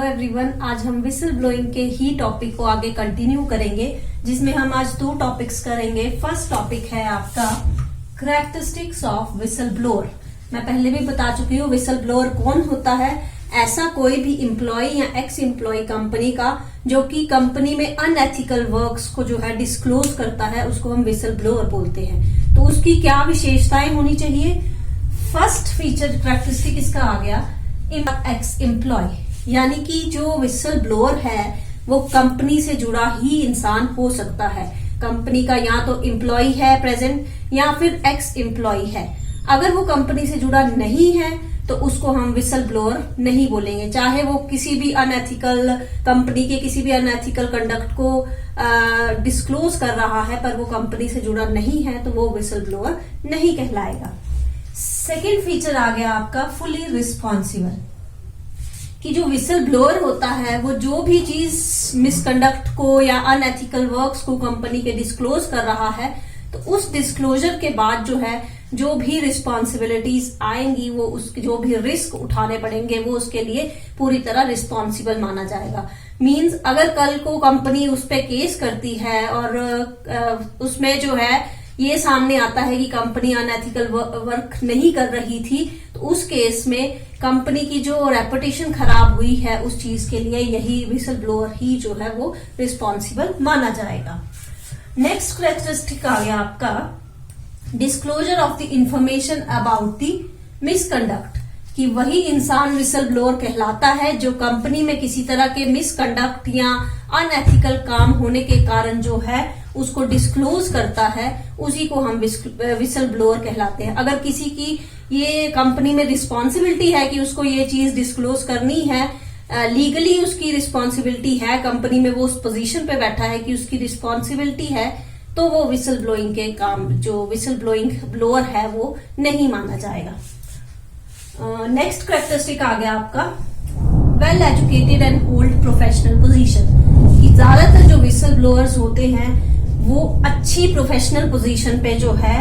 Everyone, आज हम whistle blowing के ही टॉपिक को आगे कंटिन्यू करेंगे, जिसमें हम आज दो टॉपिक्स करेंगे। फर्स्ट टॉपिक है आपका कैरेक्टरिस्टिक्स ऑफ विसल ब्लोअर। मैं पहले भी बता चुकी हूँ विसल ब्लोअर कौन होता है। ऐसा कोई भी एम्प्लॉय या एक्स एम्प्लॉय कंपनी का जो कि कंपनी में अनएथिकल वर्क्स को जो है डिस्क्लोज करता है, उसको हम विसल ब्लोअर बोलते हैं। तो उसकी क्या विशेषताएं होनी चाहिए? फर्स्ट फीचर कैरेक्टरिस्टिक इसका आ गया एक्स एम्प्लॉय, यानी कि जो विसल ब्लोअर है वो कंपनी से जुड़ा ही इंसान हो सकता है। कंपनी का या तो एम्प्लॉय है प्रेजेंट या फिर एक्स एम्प्लॉय है। अगर वो कंपनी से जुड़ा नहीं है तो उसको हम विसल ब्लोअर नहीं बोलेंगे, चाहे वो किसी भी अनएथिकल कंपनी के किसी भी अनएथिकल कंडक्ट को डिस्क्लोज कर रहा है, पर वो कंपनी से जुड़ा नहीं है तो वो विसल ब्लोअर नहीं कहलाएगा। सेकेंड फीचर आ गया आपका फुली रिस्पॉन्सिबल, कि जो विसल ब्लोअर होता है वो जो भी चीज मिसकंडक्ट को या अनएथिकल वर्क्स को कंपनी के डिस्क्लोज कर रहा है, तो उस डिस्क्लोजर के बाद जो है जो भी रिस्पॉन्सिबिलिटीज आएंगी, वो उसके जो भी रिस्क उठाने पड़ेंगे, वो उसके लिए पूरी तरह रिस्पॉन्सिबल माना जाएगा। मींस अगर कल को कंपनी उस पे केस करती है और उसमें जो है ये सामने आता है कि कंपनी अनएथिकल वर्क नहीं कर रही थी, तो उस केस में कंपनी की जो रेपुटेशन खराब हुई है उस चीज के लिए यही विसल ब्लोअर ही जो है वो रिस्पॉन्सिबल माना जाएगा। नेक्स्ट कैरेक्टरिस्टिक आ गया आपका disclosure of the information about the misconduct, कि वही इंसान विसल ब्लोअर कहलाता है जो कंपनी में किसी तरह के मिसकंडक्ट या अनएथिकल काम होने के कारण जो है उसको डिस्क्लोज करता है, उसी को हम विसल ब्लोअर कहलाते हैं। अगर किसी की ये कंपनी में रिस्पॉन्सिबिलिटी है कि उसको ये चीज डिस्क्लोज करनी है, लीगली उसकी रिस्पॉन्सिबिलिटी है, कंपनी में वो उस पोजीशन पे बैठा है कि उसकी रिस्पॉन्सिबिलिटी है, तो वो विसल ब्लोइंग के काम, जो विसल ब्लोइंग ब्लोअर है वो नहीं माना जाएगा। नेक्स्ट कैरेक्टरिस्टिक आ गया आपका well educated and hold professional position, कि ज्यादातर जो विसल ब्लोअर्स होते हैं वो अच्छी प्रोफेशनल पोजीशन पे जो है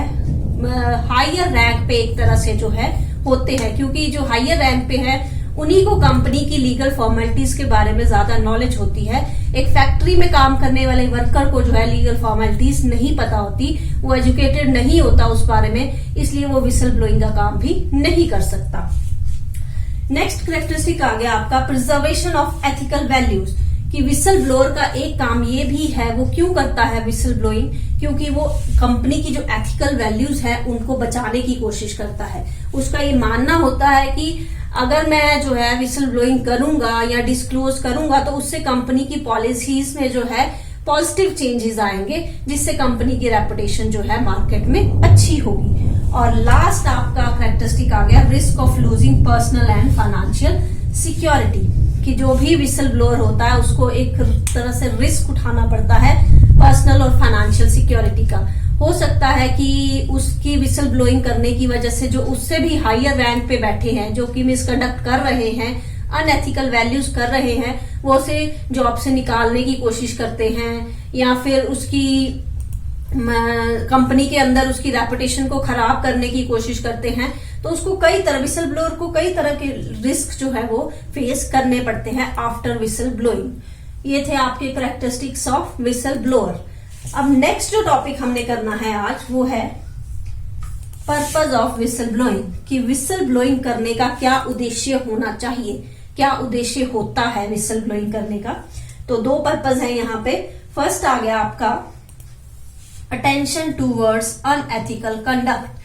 हायर रैंक पे एक तरह से जो है होते हैं, क्योंकि जो हायर रैंक पे है उन्हीं को कंपनी की लीगल फॉर्मेलिटीज के बारे में ज्यादा नॉलेज होती है। एक फैक्ट्री में काम करने वाले वर्कर को जो है लीगल फॉर्मेलिटीज नहीं पता होती, वो एजुकेटेड नहीं होता उस बारे में, इसलिए वो विसल ब्लोइंग का काम भी नहीं कर सकता। नेक्स्ट कैरेक्टरिस्टिक आ गया आपका प्रिजर्वेशन ऑफ एथिकल वैल्यूज, कि विसल ब्लोअर का एक काम ये भी है, वो क्यों करता है विसल ब्लोइंग, क्योंकि वो कंपनी की जो एथिकल वैल्यूज है उनको बचाने की कोशिश करता है। उसका ये मानना होता है कि अगर मैं जो है विसल ब्लोइंग करूंगा या डिस्क्लोज करूंगा तो उससे कंपनी की पॉलिसीज में जो है पॉजिटिव चेंजेस आएंगे, जिससे कंपनी की रेपुटेशन जो है मार्केट में अच्छी होगी। और लास्ट आपका कैरेक्टरिस्टिक आ गया risk of losing personal and financial security, कि जो भी विसल ब्लोअर होता है उसको एक तरह से रिस्क उठाना पड़ता है पर्सनल और फाइनेंशियल सिक्योरिटी का। हो सकता है कि उसकी विसल ब्लोइंग करने की वजह से जो उससे भी हायर रैंक पे बैठे हैं, जो कि मिसकंडक्ट कर रहे हैं, अनएथिकल वैल्यूज कर रहे हैं, वो उसे जॉब से निकालने की कोशिश करते हैं या फिर उसकी कंपनी के अंदर उसकी रेपुटेशन को खराब करने की कोशिश करते हैं। तो उसको कई तरह, विसल ब्लोअर को कई तरह के रिस्क जो है वो फेस करने पड़ते हैं आफ्टर विसल ब्लोइंग। ये थे आपके कैरेक्टरिस्टिक्स ऑफ विसल ब्लोअर। अब नेक्स्ट जो टॉपिक हमने करना है आज वो है पर्पज ऑफ विसल ब्लोइंग, कि विसल ब्लोइंग करने का क्या उद्देश्य होना चाहिए, क्या उद्देश्य होता है विसल ब्लोइंग करने का। तो दो पर्पज है यहाँ पे। फर्स्ट आ गया आपका अटेंशन टूवर्ड्स अनएथिकल कंडक्ट,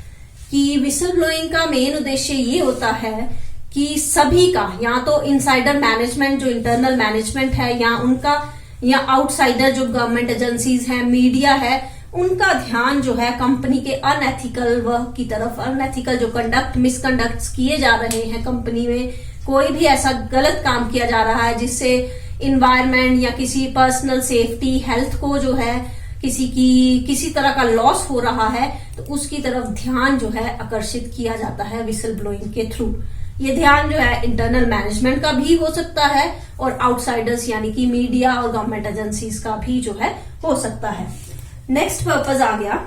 कि विसल ब्लोइंग का मेन उद्देश्य ये होता है कि सभी का, या तो इनसाइडर मैनेजमेंट जो इंटरनल मैनेजमेंट है, या उनका, या आउटसाइडर जो गवर्नमेंट एजेंसीज है, मीडिया है, उनका ध्यान जो है कंपनी के अनएथिकल वर्क की तरफ, अनएथिकल जो कंडक्ट, मिसकंडक्ट किए जा रहे हैं कंपनी में, कोई भी ऐसा गलत काम किया जा रहा है जिससे इन्वायरमेंट या किसी पर्सनल सेफ्टी, हेल्थ को जो है किसी तरह का लॉस हो रहा है, तो उसकी तरफ ध्यान जो है आकर्षित किया जाता है विसल ब्लोइंग के थ्रू। ये ध्यान जो है इंटरनल मैनेजमेंट का भी हो सकता है और आउटसाइडर्स यानी कि मीडिया और गवर्नमेंट एजेंसीज का भी जो है हो सकता है। नेक्स्ट पर्पज आ गया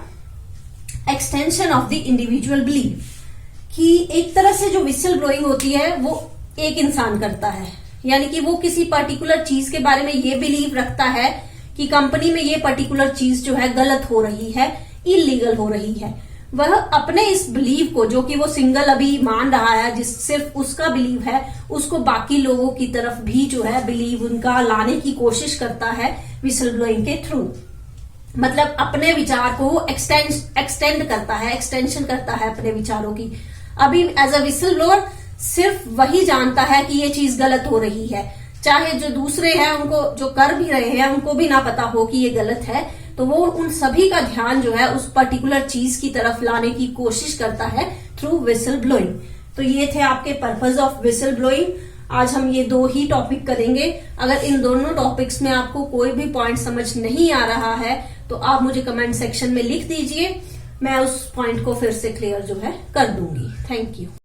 extension of the individual belief, कि एक तरह से जो विसल ब्लोइंग होती है वो एक इंसान करता है, यानी कि वो किसी पर्टिकुलर चीज के बारे में ये बिलीव रखता है कि कंपनी में ये पर्टिकुलर चीज जो है गलत हो रही है, इलीगल हो रही है। वह अपने इस बिलीव को, जो कि वो सिंगल अभी मान रहा है, जिस सिर्फ उसका बिलीव है, उसको बाकी लोगों की तरफ भी जो है बिलीव उनका लाने की कोशिश करता है विसल ब्लोइंग के थ्रू। मतलब अपने विचार को एक्सटेंड करता है, एक्सटेंशन करता है अपने विचारों की। अभी एज अ विसल ब्लोअर सिर्फ वही जानता है कि ये चीज गलत हो रही है, चाहे जो दूसरे हैं उनको, जो कर भी रहे हैं, उनको भी ना पता हो कि ये गलत है, तो वो उन सभी का ध्यान जो है उस पर्टिकुलर चीज की तरफ लाने की कोशिश करता है थ्रू विसल ब्लोइंग। तो ये थे आपके पर्पज ऑफ विसल ब्लोइंग। आज हम ये 2 ही टॉपिक करेंगे। अगर इन दोनों टॉपिक्स में आपको कोई भी पॉइंट समझ नहीं आ रहा है तो आप मुझे कमेंट सेक्शन में लिख दीजिए, मैं उस पॉइंट को फिर से क्लियर जो है कर दूंगी। Thank you.